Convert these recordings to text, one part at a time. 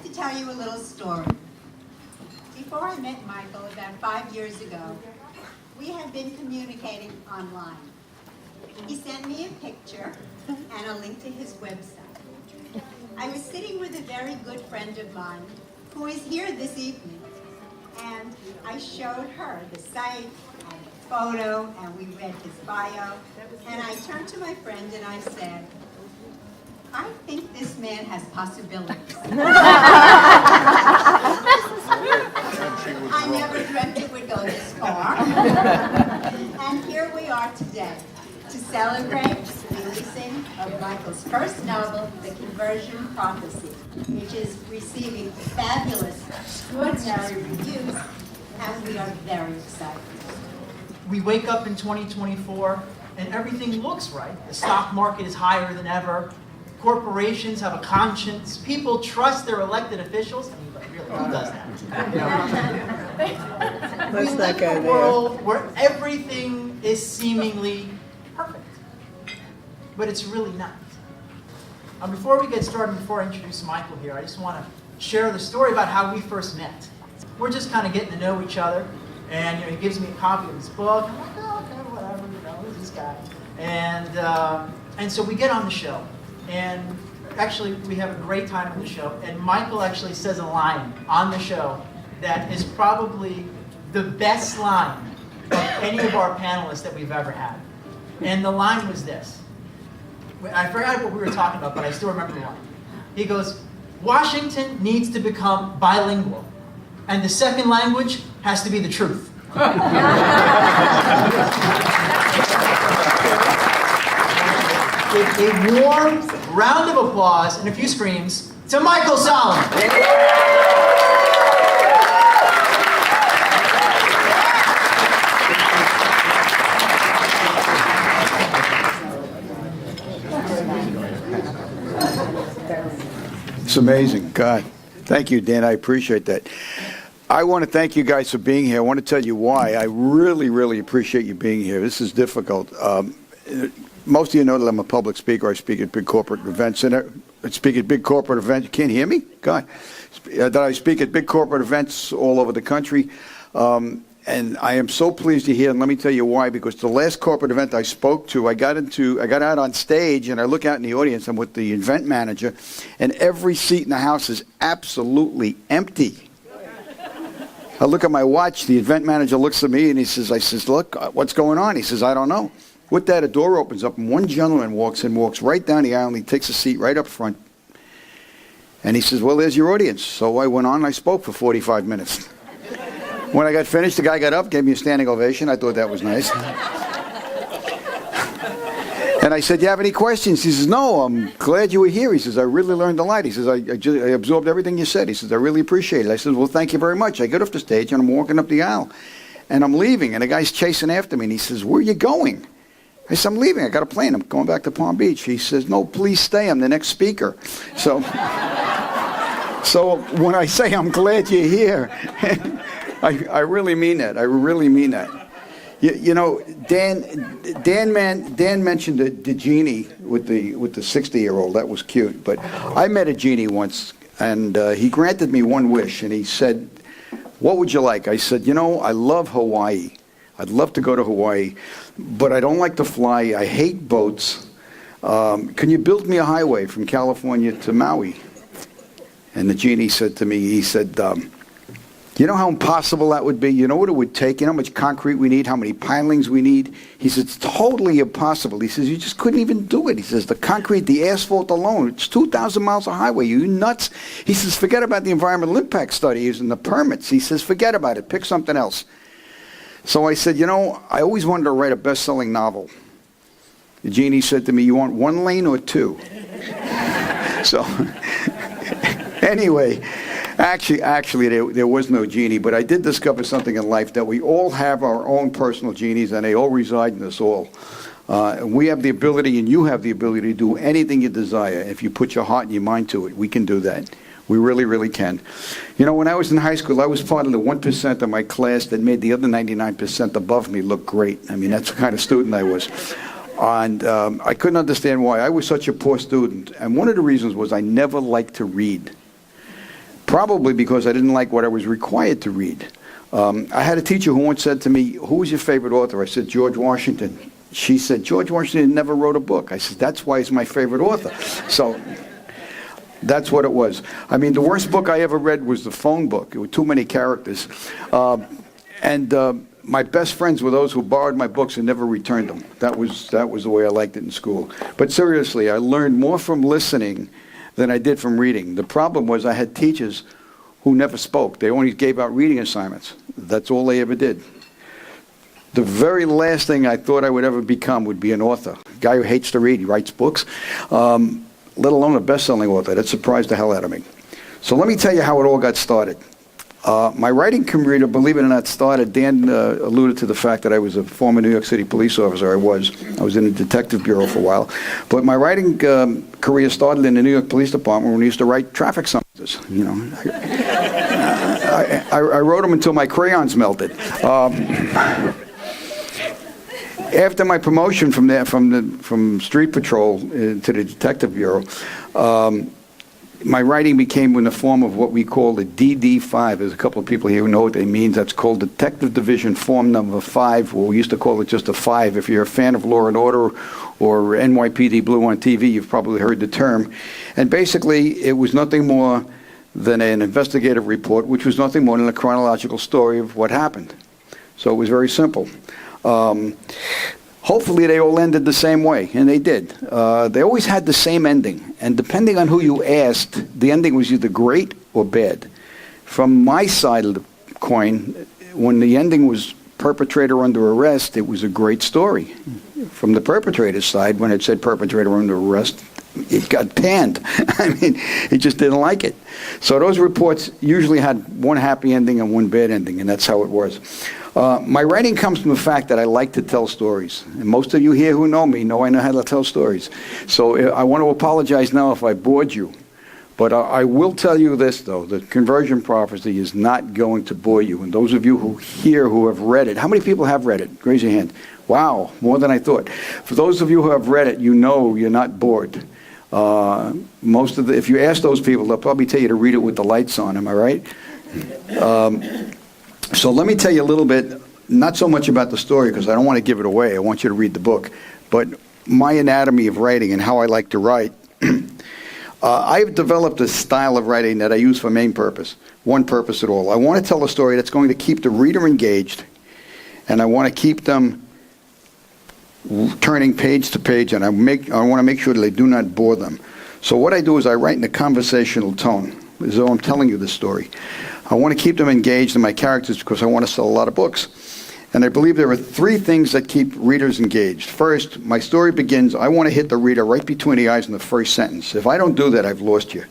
to tell you a little story. Before I met Michael about 5 years ago, we had been communicating online. He sent me a picture and a link to his website. I was sitting with a very good friend of mine who is here this evening, and I showed her the site and the photo, and we read his bio, and I turned to my friend and I said, I think this man has possibilities. I never dreamt it would go this far. And here we are today to celebrate the releasing of Michael's first novel, The Conversion Prophecy, which is receiving fabulous, extraordinary reviews, and we are very excited. We wake up in 2024 and everything looks right. The stock market is higher than ever. Corporations have a conscience. People trust their elected officials. I mean, but really, who does that? We live in a world where everything is seemingly perfect, but it's really not. Before we get started, before I introduce Michael here, I just want to share the story about how we first met. We're just kind of getting to know each other, and he gives me a copy of his book. I'm like, oh, okay, whatever, who's this guy? And so we get on the show. And actually, we have a great time on the show. And Michael actually says a line on the show that is probably the best line of any of our panelists that we've ever had. And the line was this. I forgot what we were talking about, but I still remember the line. He goes, Washington needs to become bilingual. And the second language has to be the truth. A warm round of applause and a few screams to Michael Solomon. It's amazing. God, thank you, Dan. I appreciate that. I want to thank you guys for being here. I want to tell you why. I really, really appreciate you being here. This is difficult. Most of you know that I'm a public speaker. I speak at big corporate events. You can't hear me? God. That I speak at big corporate events all over the country. And I am so pleased to hear, and let me tell you why, because the last corporate event I spoke to, I got out on stage, and I look out in the audience. I'm with the event manager, and every seat in the house is absolutely empty. I look at my watch. The event manager looks at me, and I says, look, what's going on? He says, I don't know. With that, a door opens up, and one gentleman walks right down the aisle, and he takes a seat right up front. And he says, well, there's your audience. So I went on, and I spoke for 45 minutes. When I got finished, the guy got up, gave me a standing ovation. I thought that was nice. And I said, do you have any questions? He says, no, I'm glad you were here. He says, I really learned a lot. He says, I absorbed everything you said. He says, I really appreciate it. I said, well, thank you very much. I get off the stage, and I'm walking up the aisle. And I'm leaving, and the guy's chasing after me, and he says, where are you going? I said, I'm leaving. I got a plane. I'm going back to Palm Beach. He says, no, please stay. I'm the next speaker. So when I say I'm glad you're here, I really mean that. I really mean that. You know, Dan mentioned the genie with the 60-year-old. That was cute. But I met a genie once, and he granted me one wish. And he said, what would you like? I said, you know, I love Hawaii. I'd love to go to Hawaii, but I don't like to fly. I hate boats. Can you build me a highway from California to Maui? And the genie said to me, he said, you know how impossible that would be? You know what it would take? You know how much concrete we need? How many pilings we need? He said, it's totally impossible. He says, you just couldn't even do it. He says, the concrete, the asphalt alone, it's 2,000 miles of highway. You nuts? He says, forget about the environmental impact studies and the permits. He says, forget about it. Pick something else. So I said, you know, I always wanted to write a best-selling novel. The genie said to me, you want one lane or two? So anyway, actually there was no genie, but I did discover something in life, that we all have our own personal genies, and they all reside in us all. We have the ability, and you have the ability, to do anything you desire. If you put your heart and your mind to it, we can do that. We really, really can. You know, when I was in high school, I was part of the 1% of my class that made the other 99% above me look great. I mean, that's the kind of student I was. And I couldn't understand why. I was such a poor student. And one of the reasons was I never liked to read. probably because I didn't like what I was required to read. I had a teacher who once said to me, "Who was your favorite author?" I said, "George Washington." She said, "George Washington never wrote a book." I said, "That's why he's my favorite author." So that's what it was. I mean, the worst book I ever read was the phone book. It was too many characters. My best friends were those who borrowed my books and never returned them. That was the way I liked it in school. But seriously, I learned more from listening than I did from reading. The problem was I had teachers who never spoke. They only gave out reading assignments. That's all they ever did. The very last thing I thought I would ever become would be an author. A guy who hates to read, he writes books, let alone a best-selling author. That surprised the hell out of me. So let me tell you how it all got started. My writing career, believe it or not, started. Dan alluded to the fact that I was a former New York City police officer. I was in the detective bureau for a while. But my writing career started in the New York Police Department when we used to write traffic summonses. You know, I wrote them until my crayons melted. After my promotion from street patrol to the detective bureau, my writing became in the form of what we call the DD5. There's a couple of people here who know what that means. That's called Detective Division Form Number 5. Well, we used to call it just a 5. If you're a fan of Law and Order or NYPD Blue on TV, you've probably heard the term. And basically, it was nothing more than an investigative report, which was nothing more than a chronological story of what happened. So it was very simple. Hopefully they all ended the same way, and they did. They always had the same ending, and depending on who you asked, the ending was either great or bad. From my side of the coin, when the ending was perpetrator under arrest, it was a great story. From the perpetrator's side, when it said perpetrator under arrest, it got panned. I mean, it just didn't like it. So those reports usually had one happy ending and one bad ending, and that's how it was. My writing comes from the fact that I like to tell stories. And most of you here who know me know I know how to tell stories. So I want to apologize now if I bored you. But I will tell you this, though. The Conversion Prophecy is not going to bore you. And those of you who have read it, how many people have read it? Raise your hand. Wow, more than I thought. For those of you who have read it, you know you're not bored. If you ask those people, they'll probably tell you to read it with the lights on. Am I right? So let me tell you a little bit, not so much about the story because I don't want to give it away. I want you to read the book. But my anatomy of writing and how I like to write. I've developed a style of writing that I use for one purpose at all. I want to tell a story that's going to keep the reader engaged, and I want to keep them turning page to page, and I want to make sure that they do not bore them. So what I do is I write in a conversational tone, as though I'm telling you the story. I want to keep them engaged in my characters because I want to sell a lot of books. And I believe there are three things that keep readers engaged. First, my story begins, I want to hit the reader right between the eyes in the first sentence. If I don't do that, I've lost you.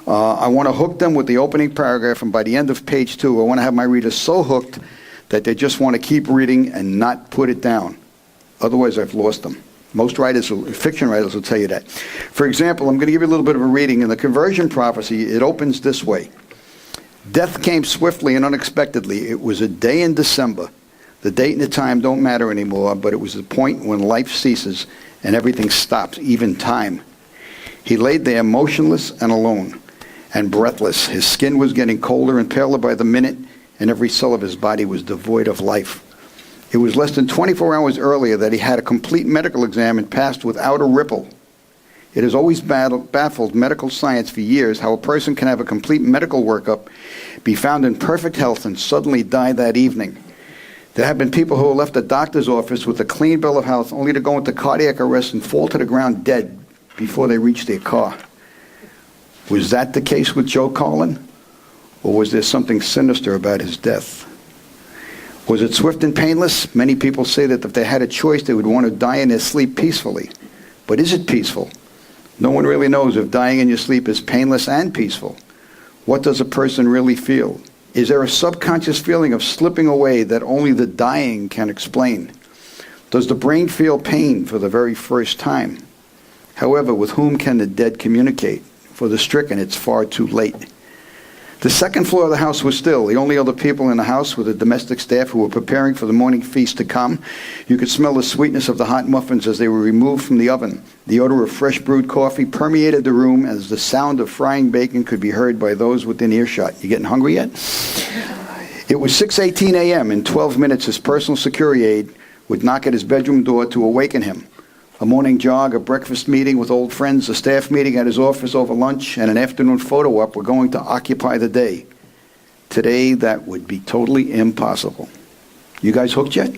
I want to hook them with the opening paragraph, and by the end of page 2, I want to have my readers so hooked that they just want to keep reading and not put it down. Otherwise, I've lost them. Most fiction writers will tell you that. For example, I'm going to give you a little bit of a reading. In the Conversion Prophecy, it opens this way. Death came swiftly and unexpectedly. It was a day in December. The date and the time don't matter anymore, but it was the point when life ceases and everything stops, even time. He laid there motionless and alone and breathless. His skin was getting colder and paler by the minute, and every cell of his body was devoid of life. It was less than 24 hours earlier that he had a complete medical exam and passed without a ripple. It has always baffled medical science for years how a person can have a complete medical workup, be found in perfect health, and suddenly die that evening. There have been people who have left a doctor's office with a clean bill of health only to go into cardiac arrest and fall to the ground dead before they reach their car. Was that the case with Joe Carlin? Or was there something sinister about his death? Was it swift and painless? Many people say that if they had a choice, they would want to die in their sleep peacefully. But is it peaceful? No one really knows if dying in your sleep is painless and peaceful. What does a person really feel? Is there a subconscious feeling of slipping away that only the dying can explain? Does the brain feel pain for the very first time? However, with whom can the dead communicate? For the stricken, it's far too late. The second floor of the house was still. The only other people in the house were the domestic staff who were preparing for the morning feast to come. You could smell the sweetness of the hot muffins as they were removed from the oven. The odor of fresh brewed coffee permeated the room as the sound of frying bacon could be heard by those within earshot. You getting hungry yet? It was 6:18 a.m. In 12 minutes, his personal security aide would knock at his bedroom door to awaken him. A morning jog, a breakfast meeting with old friends, a staff meeting at his office over lunch, and an afternoon photo op were going to occupy the day. Today, that would be totally impossible. You guys hooked yet?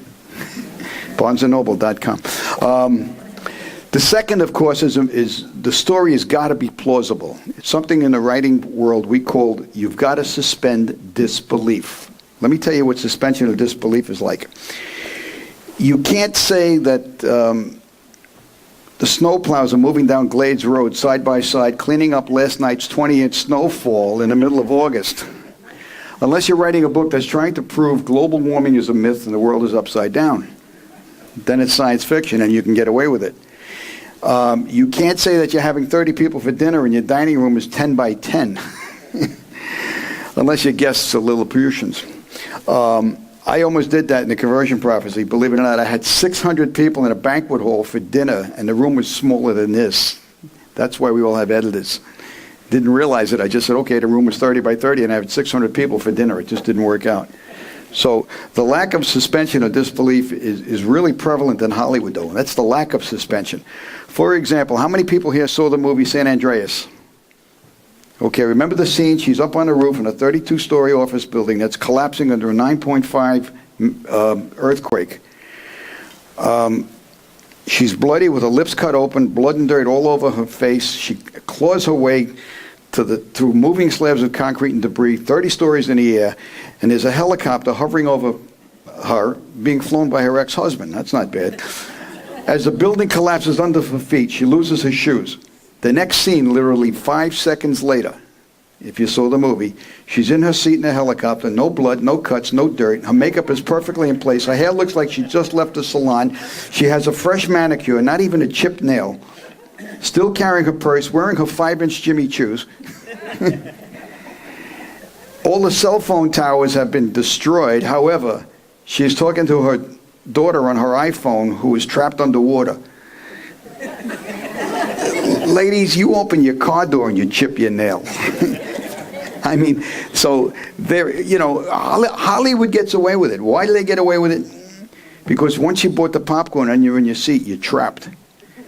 BarnesandNoble.com. The second, of course, is the story has got to be plausible. It's something in the writing world we call you've got to suspend disbelief. Let me tell you what suspension of disbelief is like. You can't say that the snowplows are moving down Glades Road side by side, cleaning up last night's 20-inch snowfall in the middle of August. Unless you're writing a book that's trying to prove global warming is a myth and the world is upside down. Then it's science fiction and you can get away with it. You can't say that you're having 30 people for dinner and your dining room is 10 by 10. Unless your guests are Lilliputians. I almost did that in the Conversion Prophecy. Believe it or not, I had 600 people in a banquet hall for dinner, and the room was smaller than this. That's why we all have editors. Didn't realize it. I just said, okay, the room was 30 by 30, and I had 600 people for dinner. It just didn't work out. So the lack of suspension of disbelief is really prevalent in Hollywood, though. That's the lack of suspension. For example, how many people here saw the movie San Andreas? Okay, remember the scene? She's up on the roof in a 32-story office building that's collapsing under a 9.5 earthquake. She's bloody with her lips cut open, blood and dirt all over her face. She claws her way through moving slabs of concrete and debris, 30 stories in the air, and there's a helicopter hovering over her, being flown by her ex-husband. That's not bad. As the building collapses under her feet, she loses her shoes. The next scene, literally 5 seconds later, if you saw the movie, she's in her seat in the helicopter, no blood, no cuts, no dirt. Her makeup is perfectly in place. Her hair looks like she just left the salon. She has a fresh manicure, not even a chipped nail. Still carrying her purse, wearing her 5-inch Jimmy Choos. All the cell phone towers have been destroyed. However, she's talking to her daughter on her iPhone who is trapped underwater. Ladies, you open your car door and you chip your nail. I mean, so there, Hollywood gets away with it. Why do they get away with it? Because once you bought the popcorn and you're in your seat, you're trapped.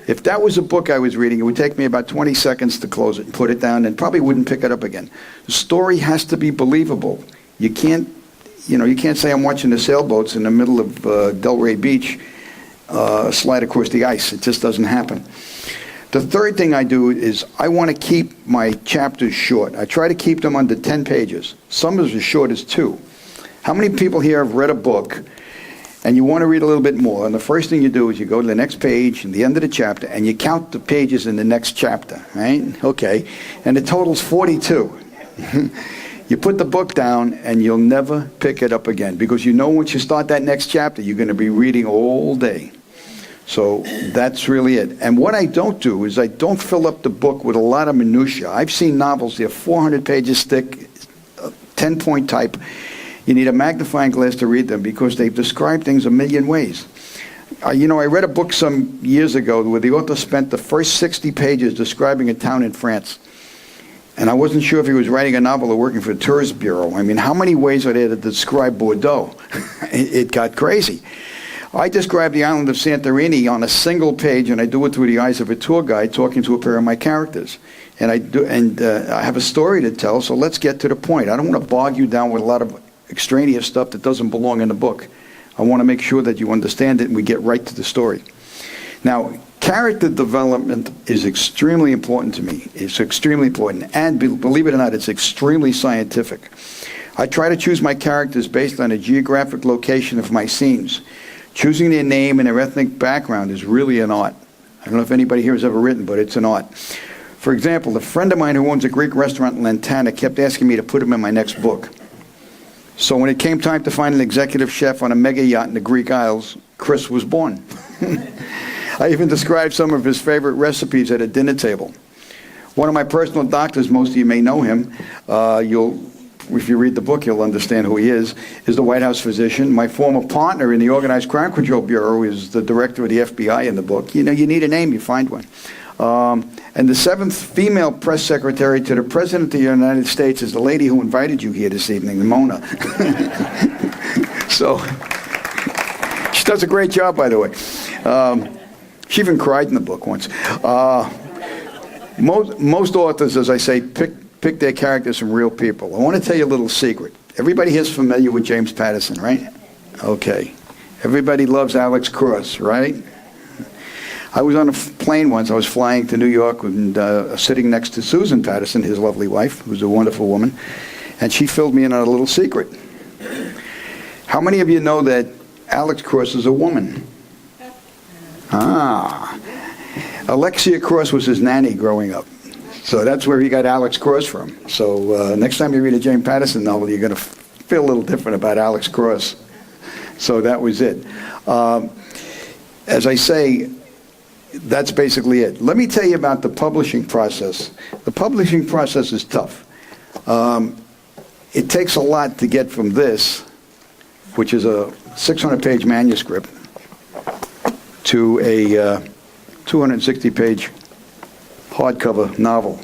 If that was a book I was reading, it would take me about 20 seconds to close it and put it down and probably wouldn't pick it up again. The story has to be believable. You can't say I'm watching the sailboats in the middle of Delray Beach slide across the ice. It just doesn't happen. The third thing I do is I want to keep my chapters short. I try to keep them under 10 pages. Some are as short as 2. How many people here have read a book and you want to read a little bit more? And the first thing you do is you go to the next page and the end of the chapter and you count the pages in the next chapter, right? Okay. And the total's 42. You put the book down and you'll never pick it up again because you know once you start that next chapter, you're going to be reading all day. So that's really it. And what I don't do is I don't fill up the book with a lot of minutia. I've seen novels, they're 400 pages thick, 10-point type. You need a magnifying glass to read them because they've described things a million ways. I read a book some years ago where the author spent the first 60 pages describing a town in France. And I wasn't sure if he was writing a novel or working for a tourist bureau. I mean, how many ways are there to describe Bordeaux? It got crazy. I describe the island of Santorini on a single page, and I do it through the eyes of a tour guide talking to a pair of my characters. And I have a story to tell, so let's get to the point. I don't want to bog you down with a lot of extraneous stuff that doesn't belong in the book. I want to make sure that you understand it and we get right to the story. Now, character development is extremely important to me. It's extremely important. And believe it or not, it's extremely scientific. I try to choose my characters based on the geographic location of my scenes. Choosing their name and their ethnic background is really an art. I don't know if anybody here has ever written, but it's an art. For example, a friend of mine who owns a Greek restaurant in Lantana kept asking me to put him in my next book. So when it came time to find an executive chef on a mega yacht in the Greek Isles, Chris was born. I even described some of his favorite recipes at a dinner table. One of my personal doctors, most of you may know him, you'll if you read the book, you'll understand who he is the White House physician. My former partner in the Organized Crime Control Bureau is the director of the FBI in the book. You know, you need a name, you find one. And the 7th female press secretary to the President of the United States is the lady who invited you here this evening, Mona. So, she does a great job, by the way. She even cried in the book once. Most authors, as I say, pick their characters from real people. I want to tell you a little secret. Everybody here is familiar with James Patterson, right? Okay. Everybody loves Alex Cross, right? I was on a plane once. I was flying to New York and sitting next to Susan Patterson, his lovely wife, who's a wonderful woman, and she filled me in on a little secret. How many of you know that Alex Cross is a woman? Ah. Alexia Cross was his nanny growing up. So that's where he got Alex Cross from. So next time you read a James Patterson novel, you're going to feel a little different about Alex Cross. So that was it. As I say, that's basically it. Let me tell you about the publishing process. The publishing process is tough. It takes a lot to get from this, which is a 600-page manuscript, to a 260-page hardcover novel.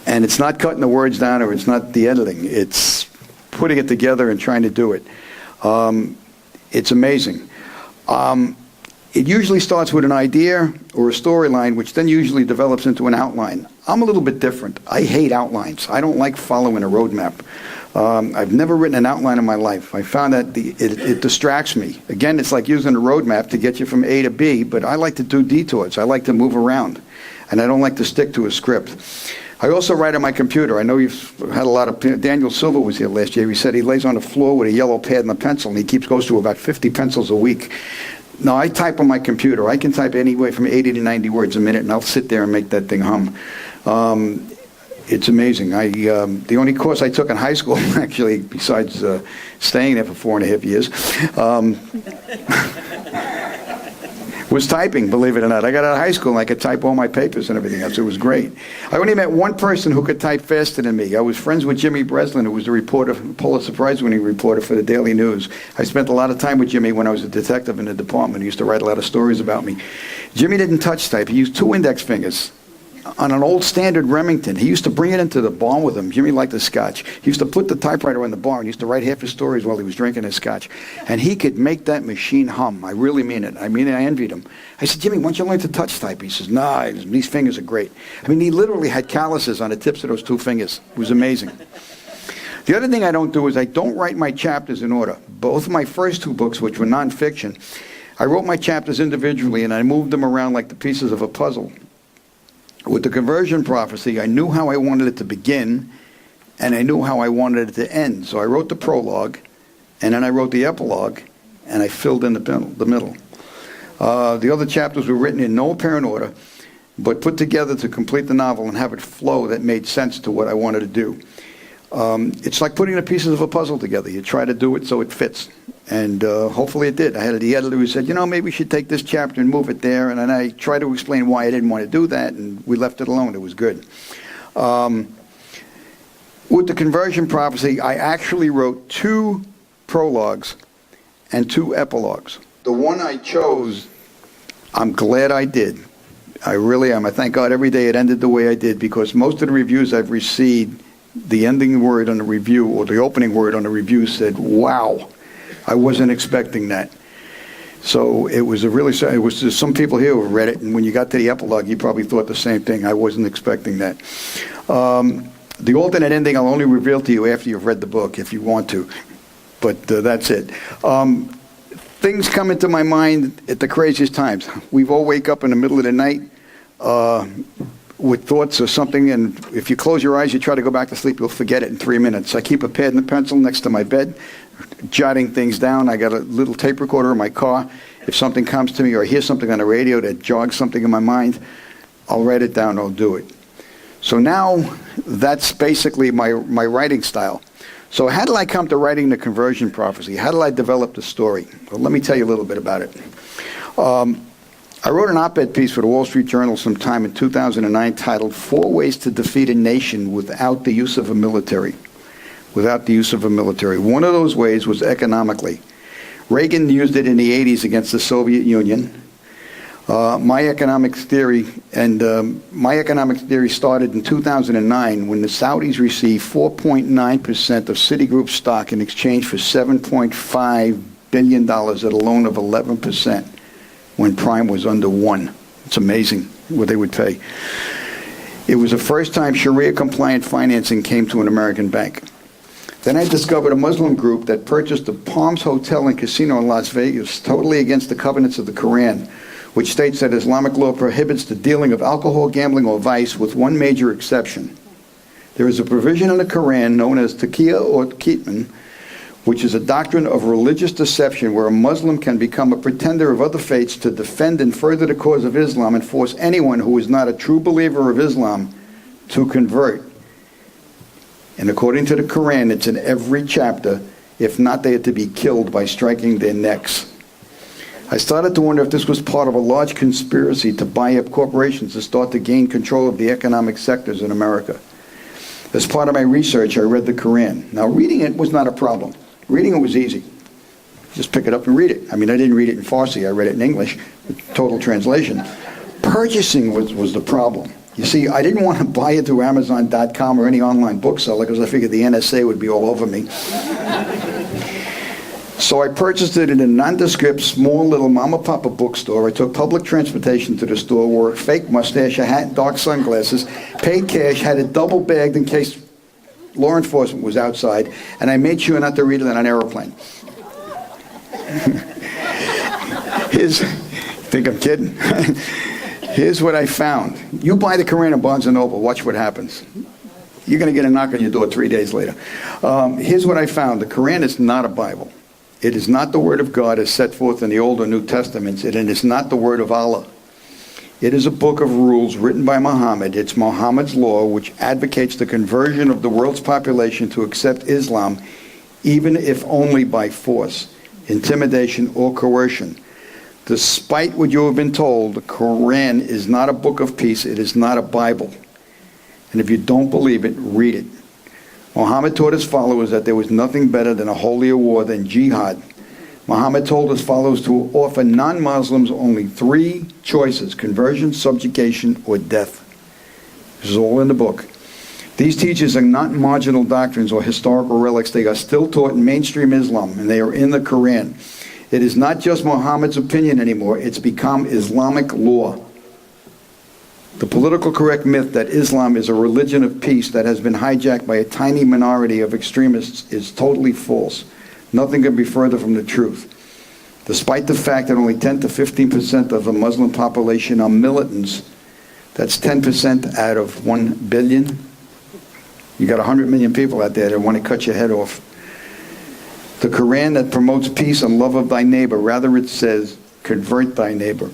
And it's not cutting the words down, or it's not the editing. It's putting it together and trying to do it. It's amazing. It usually starts with an idea or a storyline, which then usually develops into an outline. I'm a little bit different. I hate outlines. I don't like following a roadmap. I've never written an outline in my life. I found that it distracts me. Again, it's like using a roadmap to get you from A to B, but I like to do detours. I like to move around, and I don't like to stick to a script. I also write on my computer. I know you've had a lot of... Daniel Silva was here last year. He said he lays on the floor with a yellow pad and a pencil, and he goes through about 50 pencils a week. No, I type on my computer. I can type anywhere from 80 to 90 words a minute, and I'll sit there and make that thing hum. It's amazing. The only course I took in high school, actually, besides staying there for 4.5 years, was typing, believe it or not. I got out of high school and I could type all my papers and everything else. It was great. I only met one person who could type faster than me. I was friends with Jimmy Breslin, who was the reporter, Pulitzer Prize-winning reporter for the Daily News. I spent a lot of time with Jimmy when I was a detective in the department. He used to write a lot of stories about me. Jimmy didn't touch type. He used 2 index fingers on an old standard Remington. He used to bring it into the barn with him. Jimmy liked the scotch. He used to put the typewriter in the barn. He used to write half his stories while he was drinking his scotch. And he could make that machine hum. I really mean it. I envied him. I said, Jimmy, why don't you learn to touch type? He says, nah, these fingers are great. I mean, he literally had calluses on the tips of those 2 fingers. It was amazing. The other thing I don't do is I don't write my chapters in order. Both of my first 2 books, which were nonfiction, I wrote my chapters individually and I moved them around like the pieces of a puzzle. With the Conversion Prophecy, I knew how I wanted it to begin, and I knew how I wanted it to end. So I wrote the prologue, and then I wrote the epilogue, and I filled in the middle. The other chapters were written in no apparent order, but put together to complete the novel and have it flow that made sense to what I wanted to do. It's like putting the pieces of a puzzle together. You try to do it so it fits. And hopefully it did. I had the editor who said, you know, maybe we should take this chapter and move it there. And then I tried to explain why I didn't want to do that, and we left it alone. It was good. With the Conversion Prophecy, I actually wrote 2 prologues and 2 epilogues. The one I chose, I'm glad I did. I really am. I thank God every day it ended the way I did, because most of the reviews I've received, the ending word on the review or the opening word on the review said, wow, I wasn't expecting that. So it was just some people here who read it, and when you got to the epilogue, you probably thought the same thing. I wasn't expecting that. The alternate ending I'll only reveal to you after you've read the book, if you want to. But that's it. Things come into my mind at the craziest times. We all wake up in the middle of the night with thoughts or something, and if you close your eyes, you try to go back to sleep, you'll forget it in 3 minutes. I keep a pad and a pencil next to my bed, jotting things down. I got a little tape recorder in my car. If something comes to me or I hear something on the radio that jogs something in my mind, I'll write it down, I'll do it. So now that's basically my writing style. So how did I come to writing the Conversion Prophecy? How did I develop the story? Well, let me tell you a little bit about it. I wrote an op-ed piece for the Wall Street Journal sometime in 2009 titled 4 Ways to Defeat a Nation Without the Use of a Military. without the use of a military. One of those ways was economically. Reagan used it in the 80s against the Soviet Union. My economics theory started in 2009 when the Saudis received 4.9% of Citigroup stock in exchange for $7.5 billion at a loan of 11% when prime was under 1. It's amazing what they would pay. It was the first time Sharia-compliant financing came to an American bank. Then I discovered a Muslim group that purchased the Palms Hotel and Casino in Las Vegas, totally against the covenants of the Quran, which states that Islamic law prohibits the dealing of alcohol, gambling, or vice, with one major exception. There is a provision in the Quran known as taqiyya or kitman, which is a doctrine of religious deception where a Muslim can become a pretender of other faiths to defend and further the cause of Islam and force anyone who is not a true believer of Islam to convert. And according to the Quran, it's in every chapter. If not, they are to be killed by striking their necks. I started to wonder if this was part of a large conspiracy to buy up corporations to start to gain control of the economic sectors in America. As part of my research, I read the Quran. Now, reading it was not a problem. Reading it was easy. Just pick it up and read it. I mean, I didn't read it in Farsi. I read it in English, total translation. Purchasing was the problem. You see, I didn't want to buy it through Amazon.com or any online bookseller because I figured the NSA would be all over me. So I purchased it in a nondescript, small little mama-papa bookstore. I took public transportation to the store, wore a fake mustache, a hat, dark sunglasses, paid cash, had it double bagged in case law enforcement was outside, and I made sure not to read it on an airplane. Think I'm kidding? Here's what I found. You buy the Quran at Barnes & Noble, watch what happens. You're going to get a knock on your door 3 days later. Here's what I found. The Quran is not a Bible. It is not the word of God as set forth in the Old or New Testaments. It is not the word of Allah. It is a book of rules written by Muhammad. It's Muhammad's law, which advocates the conversion of the world's population to accept Islam, even if only by force, intimidation, or coercion. Despite what you have been told, the Quran is not a book of peace. It is not a Bible. And if you don't believe it, read it. Muhammad taught his followers that there was nothing better than a holier war than jihad. Muhammad told his followers to offer non-Muslims only 3 choices: conversion, subjugation, or death. This is all in the book. These teachings are not marginal doctrines or historical relics. They are still taught in mainstream Islam, and they are in the Quran. It is not just Muhammad's opinion anymore. It's become Islamic law. The political correct myth that Islam is a religion of peace that has been hijacked by a tiny minority of extremists is totally false. Nothing could be further from the truth. Despite the fact that only 10 to 15% of the Muslim population are militants, that's 10% out of 1 billion. You got 100 million people out there that want to cut your head off. The Quran that promotes peace and love of thy neighbor, rather it says, convert thy neighbor.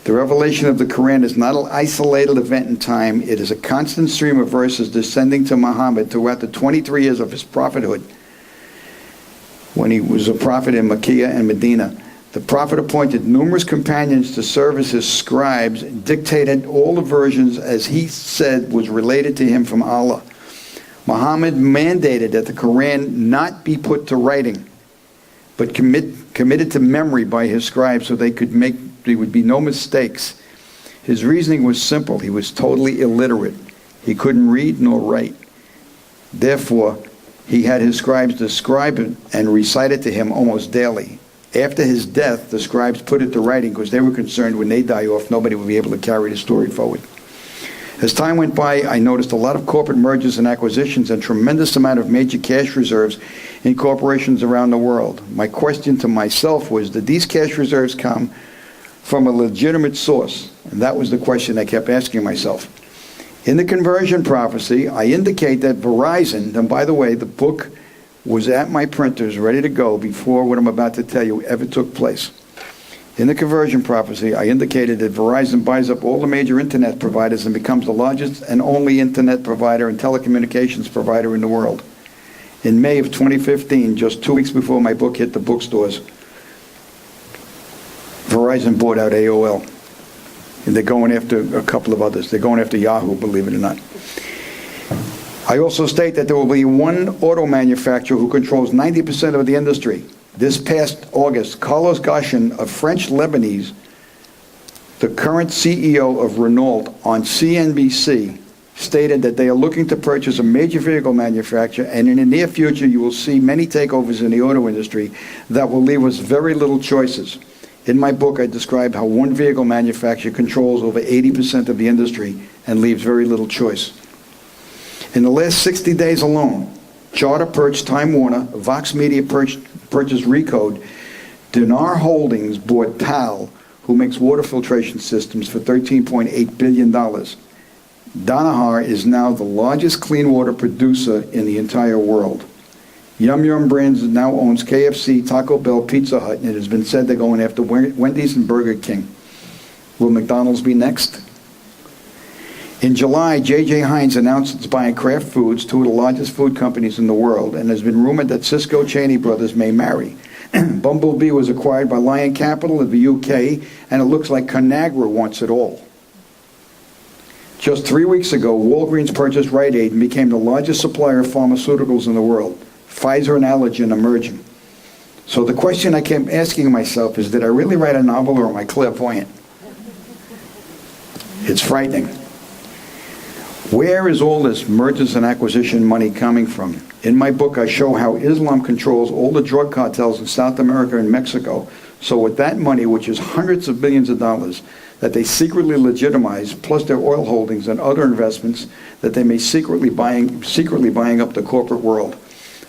The revelation of the Quran is not an isolated event in time. It is a constant stream of verses descending to Muhammad throughout the 23 years of his prophethood. When he was a prophet in Mecca and Medina, the prophet appointed numerous companions to serve as his scribes, dictated all the versions as he said was related to him from Allah. Muhammad mandated that the Quran not be put to writing, but committed to memory by his scribes so there would be no mistakes. His reasoning was simple. He was totally illiterate. He couldn't read nor write. Therefore, he had his scribes describe it and recite it to him almost daily. After his death, the scribes put it to writing because they were concerned when they die off, nobody would be able to carry the story forward. As time went by, I noticed a lot of corporate mergers and acquisitions and tremendous amount of major cash reserves in corporations around the world. My question to myself was, did these cash reserves come from a legitimate source? And that was the question I kept asking myself. In the conversion prophecy, I indicate that Verizon, and by the way, the book was at my printers ready to go before what I'm about to tell you ever took place. In the conversion prophecy, I indicated that Verizon buys up all the major internet providers and becomes the largest and only internet provider and telecommunications provider in the world. In May of 2015, just 2 weeks before my book hit the bookstores, Verizon bought out AOL. And they're going after a couple of others. They're going after Yahoo, believe it or not. I also state that there will be one auto manufacturer who controls 90% of the industry. This past August, Carlos Ghosn, a French Lebanese, the current CEO of Renault, on CNBC, stated that they are looking to purchase a major vehicle manufacturer, and in the near future you will see many takeovers in the auto industry that will leave us very little choices. In my book, I describe how one vehicle manufacturer controls over 80% of the industry and leaves very little choice. In the last 60 days alone, Charter purchased Time Warner, Vox Media purchased Recode, Dinar Holdings bought TAL, who makes water filtration systems, for $13.8 billion. Danaher is now the largest clean water producer in the entire world. Yum Yum Brands now owns KFC, Taco Bell, Pizza Hut, and it has been said they're going after Wendy's and Burger King. Will McDonald's be next? In July, J.J. Heinz announced it's buying Kraft Foods, two of the largest food companies in the world, and there's been rumored that Cisco Cheney brothers may marry. Bumblebee was acquired by Lion Capital of the UK, and it looks like Conagra wants it all. Just 3 weeks ago, Walgreens purchased Rite Aid and became the largest supplier of pharmaceuticals in the world. Pfizer and Allergan emerging. So the question I kept asking myself is, did I really write a novel or am I clairvoyant? It's frightening. Where is all this mergers and acquisition money coming from? In my book, I show how Islam controls all the drug cartels in South America and Mexico. So with that money, which is hundreds of billions of dollars, that they secretly legitimize, plus their oil holdings and other investments, that they may secretly buying up the corporate world.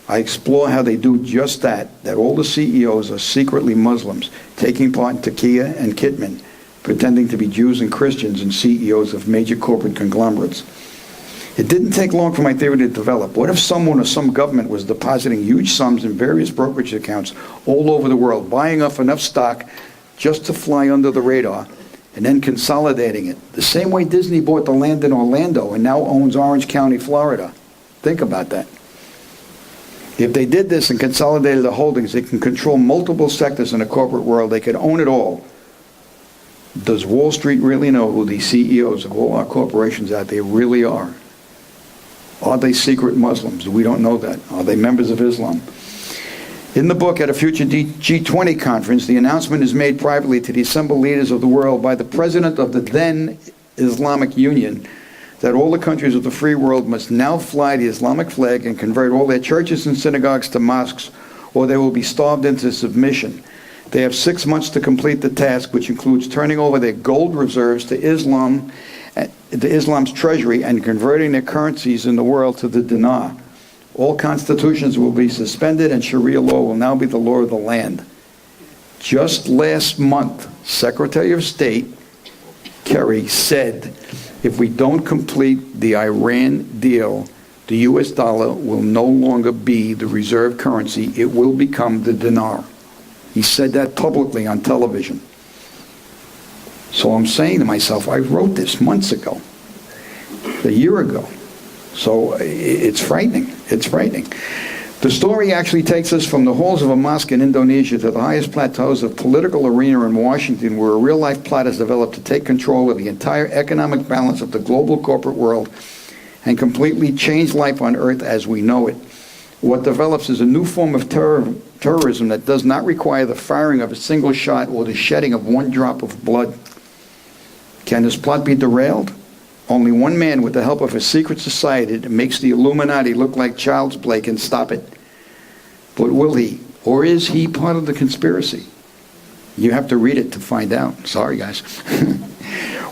I explore how they do just that all the CEOs are secretly Muslims, taking part in Taqiyya and Kitman, pretending to be Jews and Christians and CEOs of major corporate conglomerates. It didn't take long for my theory to develop. What if someone or some government was depositing huge sums in various brokerage accounts all over the world, buying up enough stock just to fly under the radar, and then consolidating it? The same way Disney bought the land in Orlando and now owns Orange County, Florida. Think about that. If they did this and consolidated the holdings, they can control multiple sectors in the corporate world. They could own it all. Does Wall Street really know who the CEOs of all our corporations out there really are? Are they secret Muslims? We don't know that. Are they members of Islam? In the book, at a future G20 conference, the announcement is made privately to the assembled leaders of the world by the president of the then Islamic Union that all the countries of the free world must now fly the Islamic flag and convert all their churches and synagogues to mosques, or they will be starved into submission. They have 6 months to complete the task, which includes turning over their gold reserves to Islam's treasury and converting their currencies in the world to the dinar. All constitutions will be suspended and Sharia law will now be the law of the land. Just last month, Secretary of State Kerry said, if we don't complete the Iran deal, the US dollar will no longer be the reserve currency. It will become the dinar. He said that publicly on television. So I'm saying to myself, I wrote this months ago, a year ago. So it's frightening. It's frightening. The story actually takes us from the halls of a mosque in Indonesia to the highest plateaus of political arena in Washington, where a real-life plot is developed to take control of the entire economic balance of the global corporate world and completely change life on Earth as we know it. What develops is a new form of terrorism that does not require the firing of a single shot or the shedding of one drop of blood. Can this plot be derailed? Only one man, with the help of a secret society that makes the Illuminati look like child's play, can stop it. But will he? Or is he part of the conspiracy? You have to read it to find out. Sorry, guys.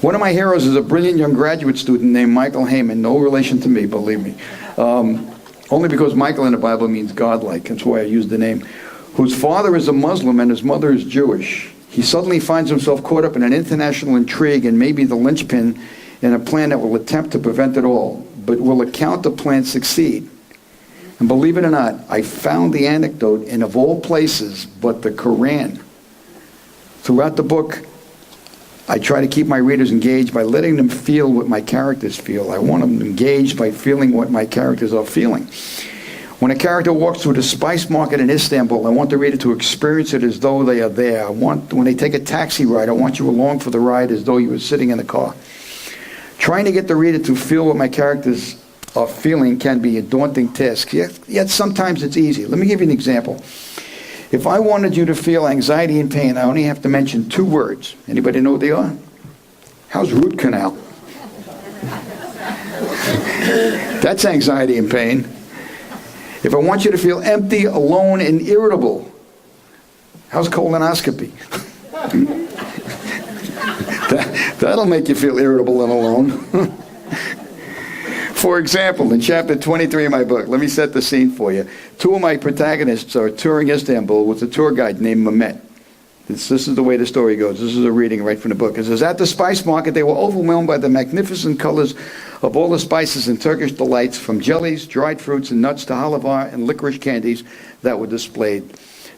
One of my heroes is a brilliant young graduate student named Michael Heyman. No relation to me, believe me. Only because Michael in the Bible means godlike. That's why I used the name. Whose father is a Muslim and his mother is Jewish. He suddenly finds himself caught up in an international intrigue and maybe the linchpin in a plan that will attempt to prevent it all. But will a counter plan succeed? And believe it or not, I found the anecdote in, of all places, but the Quran. Throughout the book, I try to keep my readers engaged by letting them feel what my characters feel. I want them engaged by feeling what my characters are feeling. When a character walks through the spice market in Istanbul, I want the reader to experience it as though they are there. When they take a taxi ride, I want you along for the ride as though you were sitting in the car. Trying to get the reader to feel what my characters of feeling can be a daunting task, yet sometimes it's easy. Let me give you an example. If I wanted you to feel anxiety and pain, I only have to mention 2 words. Anybody know what they are? How's root canal? That's anxiety and pain. If I want you to feel empty, alone, and irritable, how's colonoscopy? That'll make you feel irritable and alone. For example, in chapter 23 of my book, let me set the scene for you. 2 of my protagonists are touring Istanbul with a tour guide named Mehmet. This is the way the story goes. This is a reading right from the book. It says, at the spice market, they were overwhelmed by the magnificent colors of all the spices and Turkish delights, from jellies, dried fruits, and nuts to halva and licorice candies that were displayed.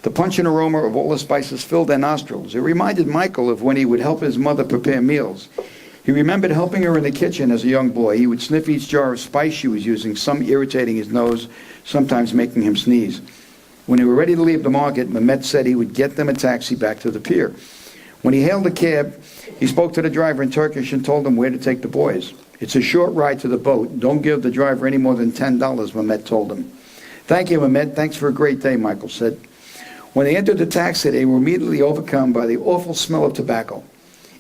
The pungent aroma of all the spices filled their nostrils. It reminded Michael of when he would help his mother prepare meals. He remembered helping her in the kitchen as a young boy. He would sniff each jar of spice she was using, some irritating his nose, sometimes making him sneeze. When they were ready to leave the market, Mehmet said he would get them a taxi back to the pier. When he hailed a cab, he spoke to the driver in Turkish and told him where to take the boys. It's a short ride to the boat. Don't give the driver any more than $10, Mehmet told him. Thank you, Mehmet. Thanks for a great day, Michael said. When they entered the taxi, they were immediately overcome by the awful smell of tobacco.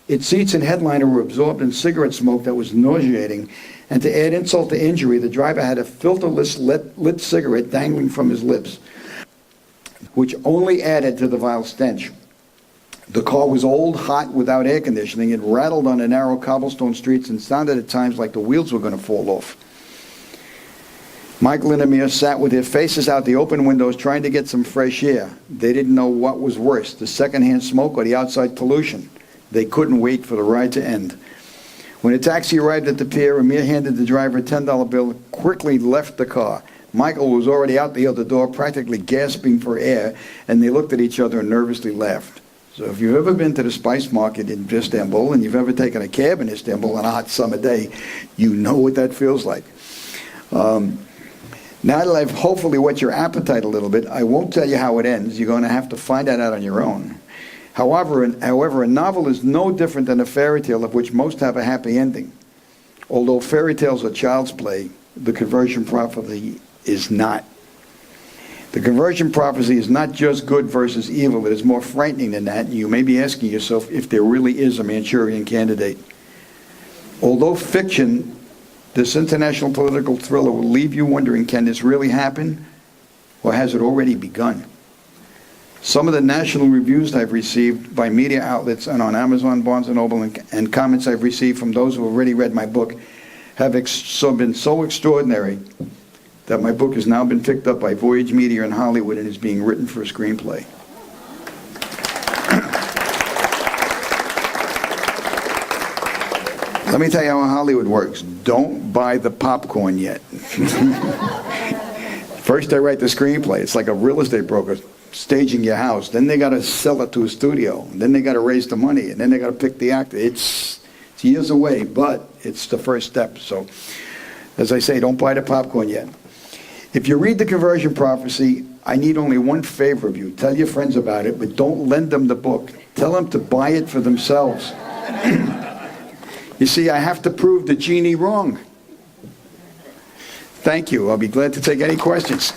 Its seats and headliner were absorbed in cigarette smoke that was nauseating, and to add insult to injury, the driver had a filterless lit cigarette dangling from his lips, which only added to the vile stench. The car was old, hot, without air conditioning. It rattled on the narrow cobblestone streets and sounded at times like the wheels were going to fall off. Michael and Amir sat with their faces out the open windows trying to get some fresh air. They didn't know what was worse, the secondhand smoke or the outside pollution. They couldn't wait for the ride to end. When the taxi arrived at the pier, Amir handed the driver a $10 bill, quickly left the car. Michael was already out the other door, practically gasping for air, and they looked at each other and nervously laughed. So if you've ever been to the spice market in Istanbul, and you've ever taken a cab in Istanbul on a hot summer day, you know what that feels like. Now that I've hopefully whet your appetite a little bit, I won't tell you how it ends. You're going to have to find that out on your own. However, a novel is no different than a fairy tale, of which most have a happy ending. Although fairy tales are child's play, the conversion prophecy is not. The conversion prophecy is not just good versus evil. It is more frightening than that. And you may be asking yourself if there really is a Manchurian Candidate. Although fiction, this international political thriller will leave you wondering, can this really happen? Or has it already begun? Some of the national reviews I've received by media outlets and on Amazon, Barnes & Noble, and comments I've received from those who have already read my book have been so extraordinary that my book has now been picked up by Voyage Media in Hollywood and is being written for a screenplay. Let me tell you how Hollywood works. Don't buy the popcorn yet. First they write the screenplay. It's like a real estate broker staging your house. Then they got to sell it to a studio. And then they got to raise the money. And then they got to pick the actor. It's years away, but it's the first step. So, as I say, don't buy the popcorn yet. If you read The Conversion Prophecy, I need only one favor of you. Tell your friends about it, but don't lend them the book. Tell them to buy it for themselves. You see, I have to prove the genie wrong. Thank you. I'll be glad to take any questions.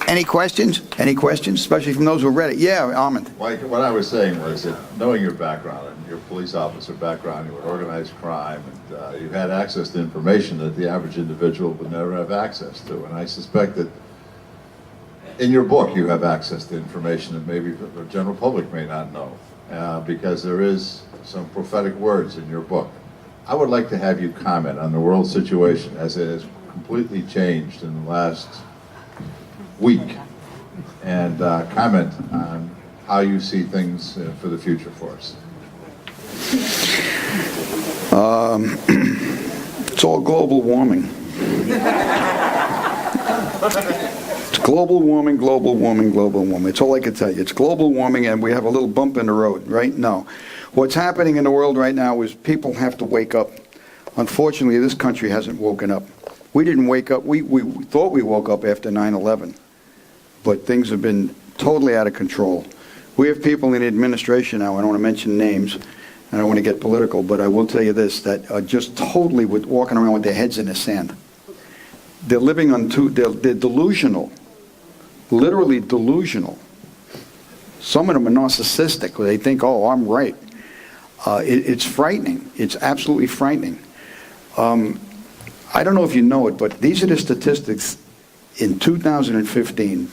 Any questions? Any questions? Especially from those who read it. Yeah, Armand. Mike, what I was saying was that knowing your background and your police officer background, you were organized crime, and you had access to information that the average individual would never have access to. And I suspect that in your book you have access to information that maybe the general public may not know, because there is some prophetic words in your book. I would like to have you comment on the world situation as it has completely changed in the last week, and comment on how you see things for the future for us. It's all global warming. It's global warming, global warming, global warming. It's all I can tell you. It's global warming, and we have a little bump in the road, right? No. What's happening in the world right now is people have to wake up. Unfortunately, this country hasn't woken up. We didn't wake up. We thought we woke up after 9/11, but things have been totally out of control. We have people in the administration now, I don't want to mention names, I don't want to get political, but I will tell you this, that are just totally walking around with their heads in the sand. They're living on they're delusional, literally delusional. Some of them are narcissistic, where they think, oh, I'm right. It's frightening. It's absolutely frightening. I don't know if you know it, but these are the statistics in 2015.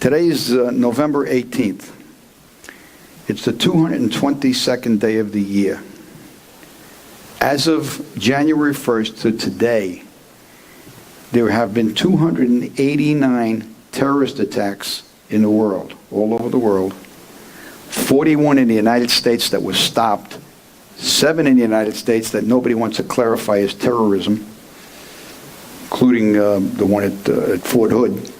Today is November 18th. It's the 222nd day of the year. As of January 1st to today, there have been 289 terrorist attacks in the world, all over the world. 41 in the United States that were stopped. 7 in the United States that nobody wants to clarify as terrorism, including the one at Fort Hood.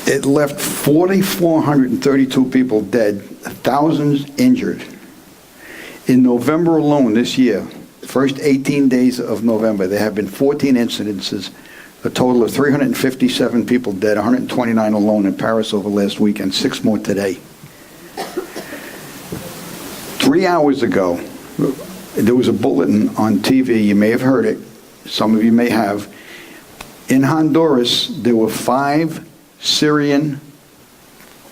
It left 4,432 people dead, thousands injured. In November alone this year, first 18 days of November, there have been 14 incidences, a total of 357 people dead, 129 alone in Paris over last weekend, 6 more today. 3 hours ago, there was a bulletin on TV, you may have heard it, some of you may have. In Honduras, there were 5 Syrian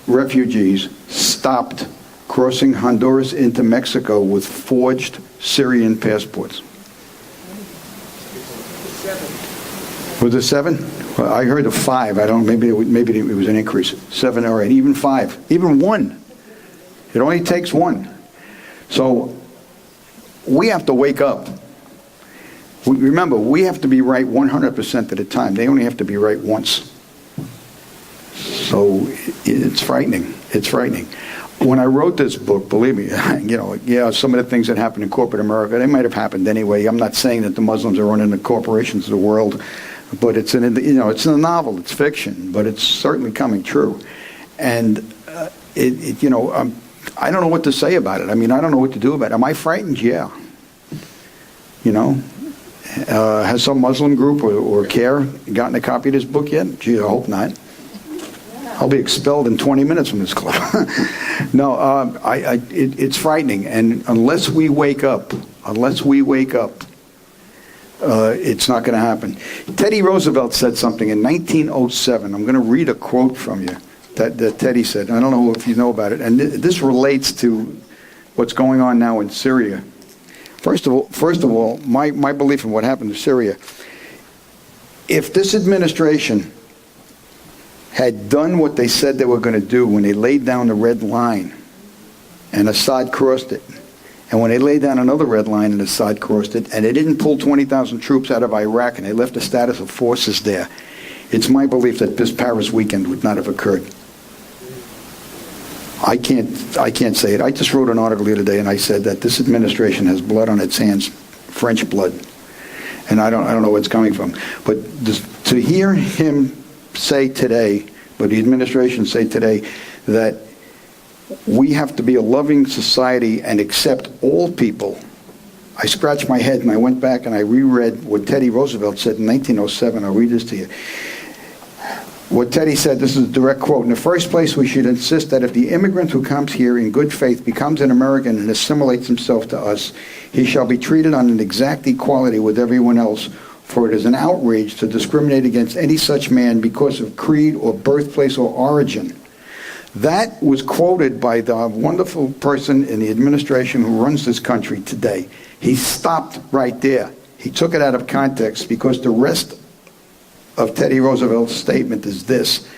refugees stopped crossing Honduras into Mexico with forged Syrian passports. Was it 7? Well, I heard of 5. I don't. Maybe it was an increase. 7 or 8, even 5, even 1. It only takes 1. So we have to wake up. Remember, we have to be right 100% of the time. They only have to be right once. So it's frightening. It's frightening. When I wrote this book, believe me, some of the things that happened in corporate America, they might have happened anyway. I'm not saying that the Muslims are running the corporations of the world, but it's in a novel, it's fiction, but it's certainly coming true. And I don't know what to say about it. I mean, I don't know what to do about it. Am I frightened? Yeah. Has some Muslim group or CARE gotten a copy of this book yet? Gee, I hope not. I'll be expelled in 20 minutes from this club. No, it's frightening. And unless we wake up, it's not going to happen. Teddy Roosevelt said something in 1907. I'm going to read a quote from you that Teddy said. I don't know if you know about it. And this relates to what's going on now in Syria. First of all, my belief in what happened to Syria. If this administration had done what they said they were going to do when they laid down the red line and Assad crossed it, and when they laid down another red line and Assad crossed it, and they didn't pull 20,000 troops out of Iraq and they left the status of forces there, it's my belief that this Paris weekend would not have occurred. I can't say it. I just wrote an article the other day and I said that this administration has blood on its hands, French blood, and I don't know where it's coming from. But to hear him say today, but the administration say today, that we have to be a loving society and accept all people. I scratched my head and I went back and I reread what Teddy Roosevelt said in 1907. I'll read this to you. What Teddy said, this is a direct quote. In the first place, we should insist that if the immigrant who comes here in good faith becomes an American and assimilates himself to us, he shall be treated on an exact equality with everyone else. For it is an outrage to discriminate against any such man because of creed or birthplace or origin. That was quoted by the wonderful person in the administration who runs this country today. He stopped right there. He took it out of context because the rest of Teddy Roosevelt's statement is this.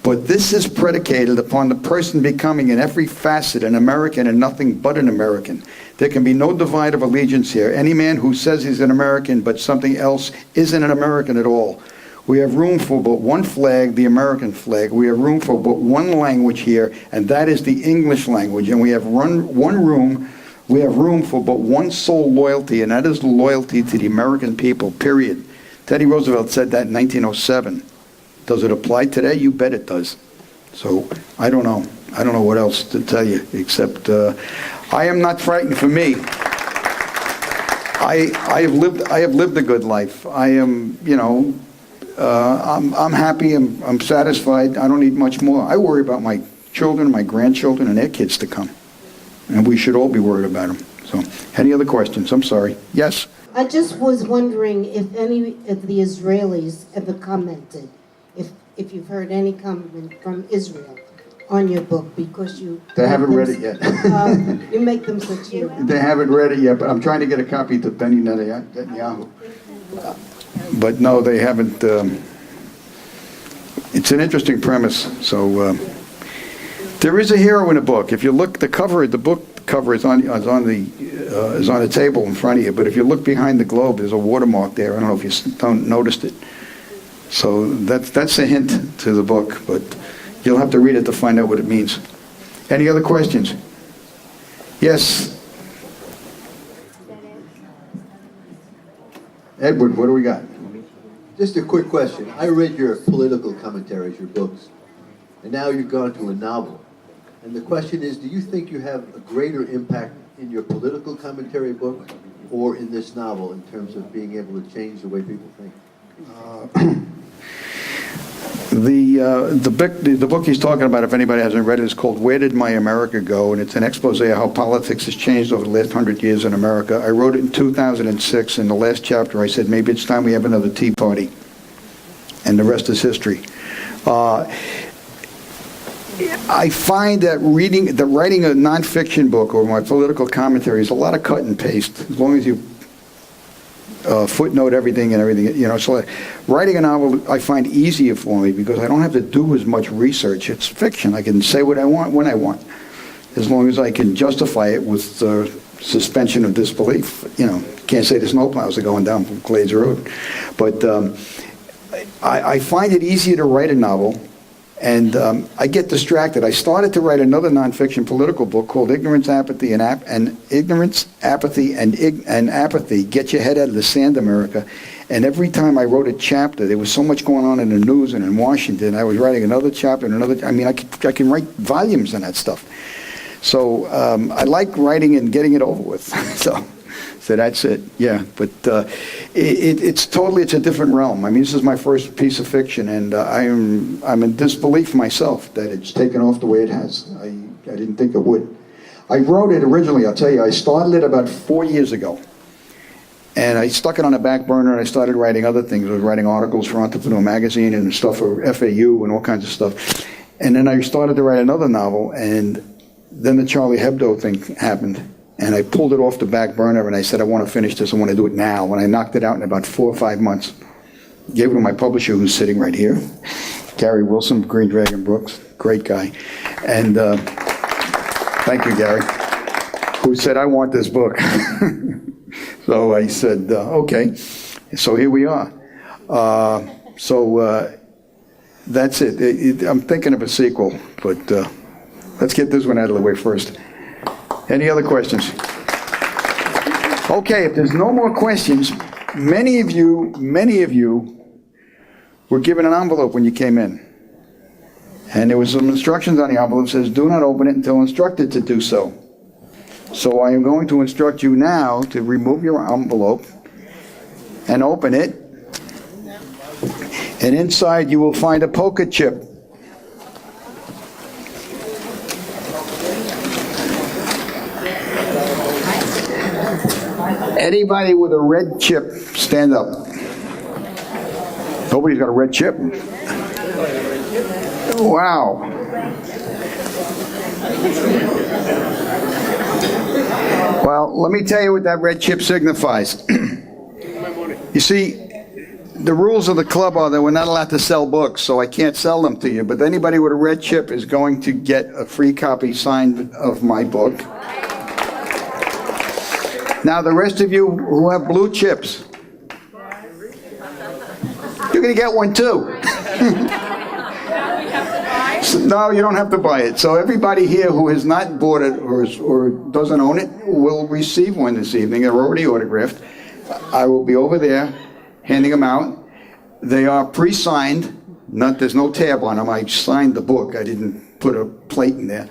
But this is predicated upon the person becoming in every facet an American and nothing but an American. There can be no divide of allegiance here. Any man who says he's an American but something else isn't an American at all. We have room for but one flag, the American flag. We have room for but one language here, and that is the English language. And we have room for but one sole loyalty, and that is the loyalty to the American people, period. Teddy Roosevelt said that in 1907. Does it apply today? You bet it does. So I don't know. I don't know what else to tell you except I am not frightened for me. I have lived a good life. I am, I'm happy. I'm satisfied. I don't need much more. I worry about my children, my grandchildren, and their kids to come. and we should all be worried about them. So, any other questions? I'm sorry. Yes? I just was wondering if any of the Israelis ever commented, if you've heard any comment from Israel on your book, because you... They haven't read it yet. You make them such heroes. They haven't read it yet, but I'm trying to get a copy to Benny Netanyahu. But no, they haven't. It's an interesting premise. So there is a hero in the book. If you look, the book cover is on the table in front of you. But if you look behind the globe, there's a watermark there. I don't know if you noticed it. So that's a hint to the book, but you'll have to read it to find out what it means. Any other questions? Yes. Edward, what do we got? Just a quick question. I read your political commentaries, your books, and now you've gone to a novel. And the question is, do you think you have a greater impact in your political commentary book or in this novel in terms of being able to change the way people think? The book he's talking about, if anybody hasn't read it, is called Where Did My America Go? And it's an expose of how politics has changed over the last 100 years in America. I wrote it in 2006. In the last chapter, I said, maybe it's time we have another Tea Party. And the rest is history. I find that writing a nonfiction book or my political commentary is a lot of cut and paste, as long as you footnote everything and everything, you know. So writing a novel I find easier for me because I don't have to do as much research. It's fiction. I can say what I want when I want, as long as I can justify it with suspension of disbelief. You know, can't say the snowplows are going down from Glades Road. But I find it easier to write a novel, and I get distracted. I started to write another nonfiction political book called Ignorance, Apathy, and Apathy. Get your head out of the sand, America. And every time I wrote a chapter, there was so much going on in the news and in Washington. I was writing another chapter and another. I mean, I can write volumes on that stuff. So I like writing and getting it over with. So that's it. Yeah, but it's a different realm. I mean, this is my first piece of fiction, and I'm in disbelief myself that it's taken off the way it has. I didn't think it would. I wrote it originally. I'll tell you, I started it about 4 years ago, and I stuck it on the back burner, and I started writing other things. I was writing articles for Entrepreneur Magazine and stuff for FAU and all kinds of stuff. And then I started to write another novel, and then the Charlie Hebdo thing happened. And I pulled it off the back burner, and I said, I want to finish this. I want to do it now. When I knocked it out in about 4 or 5 months, gave it to my publisher, who's sitting right here, Gary Wilson, Green Dragon Books, great guy. And thank you, Gary, who said, I want this book. So I said, okay. So here we are. That's it. I'm thinking of a sequel, but let's get this one out of the way first. Any other questions? Okay, if there's no more questions, many of you were given an envelope when you came in. And there was some instructions on the envelope that says, do not open it until instructed to do so. So I am going to instruct you now to remove your envelope and open it. And inside you will find a poker chip. Anybody with a red chip, stand up. Nobody's got a red chip. Wow. Well, let me tell you what that red chip signifies. You see, the rules of the club are that we're not allowed to sell books, so I can't sell them to you. But anybody with a red chip is going to get a free copy signed of my book. Now, the rest of you who have blue chips, you're going to get one too. No, you don't have to buy it. So everybody here who has not bought it or doesn't own it will receive one this evening. They're already autographed. I will be over there handing them out. They are pre-signed. There's no tab on them. I signed the book. I didn't put a plate in there.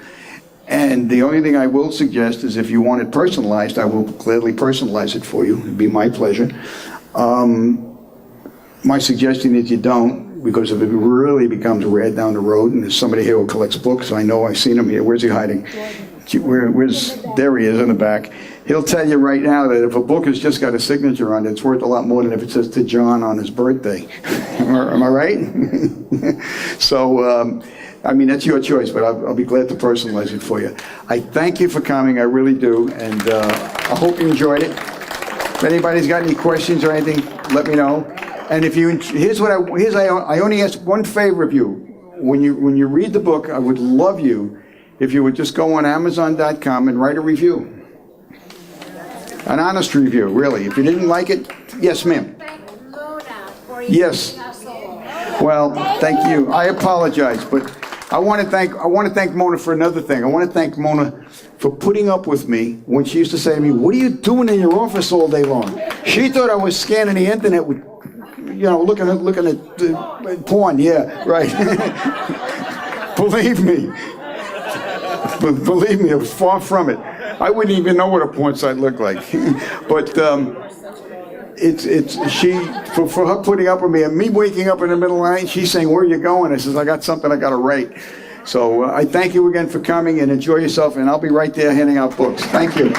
And the only thing I will suggest is if you want it personalized, I will gladly personalize it for you. It'd be my pleasure. My suggestion is you don't, because if it really becomes rare down the road, and there's somebody here who collects books, I know I've seen him here. Where's he hiding? there he is in the back. He'll tell you right now that if a book has just got a signature on it, it's worth a lot more than if it says to John on his birthday. Am I right? So, I mean, that's your choice, but I'll be glad to personalize it for you. I thank you for coming, I really do, and I hope you enjoyed it. If anybody's got any questions or anything, let me know. And if you, I only ask one favor of you. When you read the book, I would love you if you would just go on Amazon.com and write a review. An honest review, really. If you didn't like it, yes, ma'am. Thank Mona for Yes. inviting us all. Well, thank you. I apologize, but I want to thank Mona for another thing. I want to thank Mona for putting up with me when she used to say to me, "What are you doing in your office all day long?" She thought I was scanning the internet with, looking at porn. Yeah, right. Believe me, it was far from it. I wouldn't even know what a porn site looked like. But for her putting up with me and me waking up in the middle of the night, she's saying, "Where are you going?" I says, "I got something I got to write." So I thank you again for coming and enjoy yourself, and I'll be right there handing out books. Thank you.